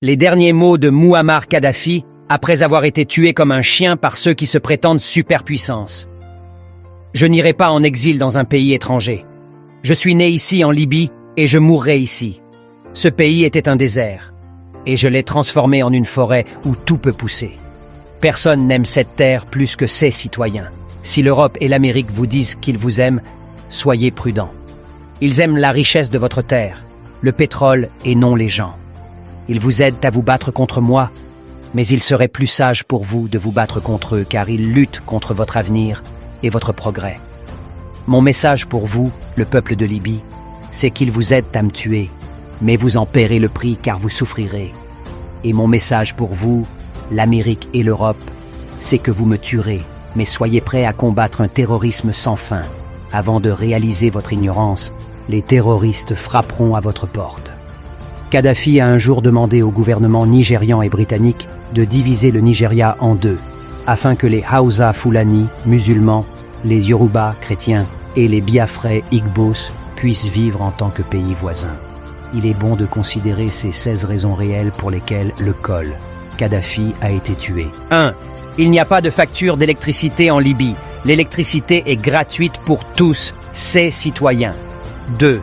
Les derniers mots de Mouammar Kadhafi, après avoir été tué comme un chien par ceux qui se prétendent superpuissance. Je n'irai pas en exil dans un pays étranger. Je suis né ici en Libye et je mourrai ici. Ce pays était un désert et je l'ai transformé en une forêt où tout peut pousser. Personne n'aime cette terre plus que ses citoyens. Si l'Europe et l'Amérique vous disent qu'ils vous aiment, soyez prudents. Ils aiment la richesse de votre terre, le pétrole et non les gens. Ils vous aident à vous battre contre moi, mais il serait plus sage pour vous de vous battre contre eux car ils luttent contre votre avenir et votre progrès. Mon message pour vous, le peuple de Libye, c'est qu'ils vous aident à me tuer, mais vous en paierez le prix car vous souffrirez. Et mon message pour vous, l'Amérique et l'Europe, c'est que vous me tuerez, mais soyez prêts à combattre un terrorisme sans fin. Avant de réaliser votre ignorance, les terroristes frapperont à votre porte. Kadhafi a un jour demandé au gouvernement nigérian et britannique de diviser le Nigeria en deux, afin que les Hausa Fulani, musulmans, les Yoruba, chrétiens, et les Biafrais, Igbos, puissent vivre en tant que pays voisins. Il est bon de considérer ces 16 raisons réelles pour lesquelles le col Kadhafi a été tué. 1. Il n'y a pas de facture d'électricité en Libye. L'électricité est gratuite pour tous ses citoyens. 2.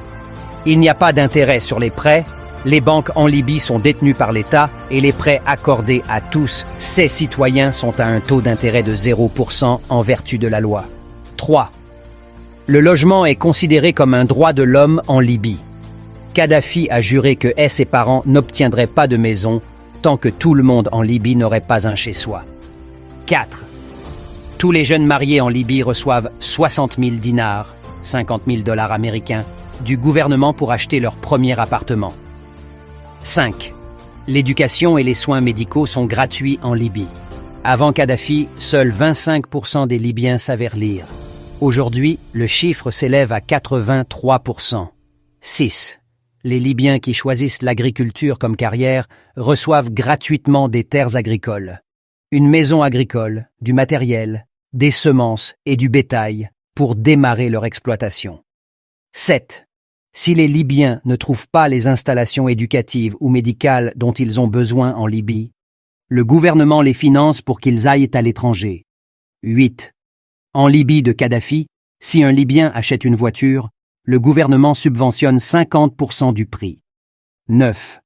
Il n'y a pas d'intérêt sur les prêts. Les banques en Libye sont détenues par l'État et les prêts accordés à tous ses citoyens sont à un taux d'intérêt de 0% en vertu de la loi. 3. Le logement est considéré comme un droit de l'homme en Libye. Kadhafi a juré que ses parents n'obtiendraient pas de maison tant que tout le monde en Libye n'aurait pas un chez-soi. 4. Tous les jeunes mariés en Libye reçoivent 60 000 dinars, 50 000 $ américains, du gouvernement pour acheter leur premier appartement. 5. L'éducation et les soins médicaux sont gratuits en Libye. Avant Kadhafi, seuls 25% des Libyens savaient lire. Aujourd'hui, le chiffre s'élève à 83%. 6. Les Libyens qui choisissent l'agriculture comme carrière reçoivent gratuitement des terres agricoles, une maison agricole, du matériel, des semences et du bétail pour démarrer leur exploitation. 7. Si les Libyens ne trouvent pas les installations éducatives ou médicales dont ils ont besoin en Libye, le gouvernement les finance pour qu'ils aillent à l'étranger. 8. En Libye de Kadhafi, si un Libyen achète une voiture, le gouvernement subventionne 50% du prix. 9.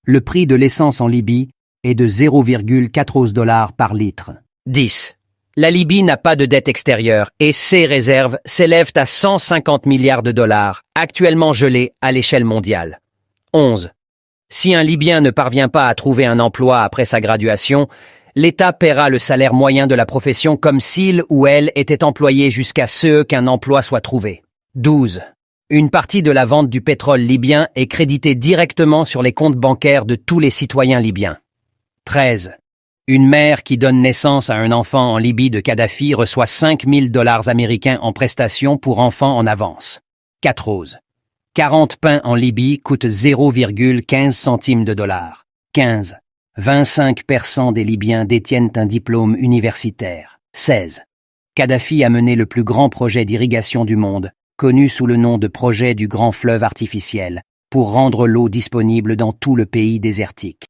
Le prix de l'essence en Libye est de 0,14 $ par litre. 10. La Libye n'a pas de dette extérieure et ses réserves s'élèvent à 150 milliards de dollars, actuellement gelées à l'échelle mondiale. 11. Si un Libyen ne parvient pas à trouver un emploi après sa graduation, l'État paiera le salaire moyen de la profession comme s'il ou elle était employé jusqu'à ce qu'un emploi soit trouvé. 12. Une partie de la vente du pétrole libyen est créditée directement sur les comptes bancaires de tous les citoyens libyens. 13. Une mère qui donne naissance à un enfant en Libye de Kadhafi reçoit 5 000 $ américains en prestations pour enfants en avance. 14. 40 pains en Libye coûtent 0,15 centimes de dollar. 15. 25% des Libyens détiennent un diplôme universitaire. 16. Kadhafi a mené le plus grand projet d'irrigation du monde, connu sous le nom de projet du grand fleuve artificiel, pour rendre l'eau disponible dans tout le pays désertique.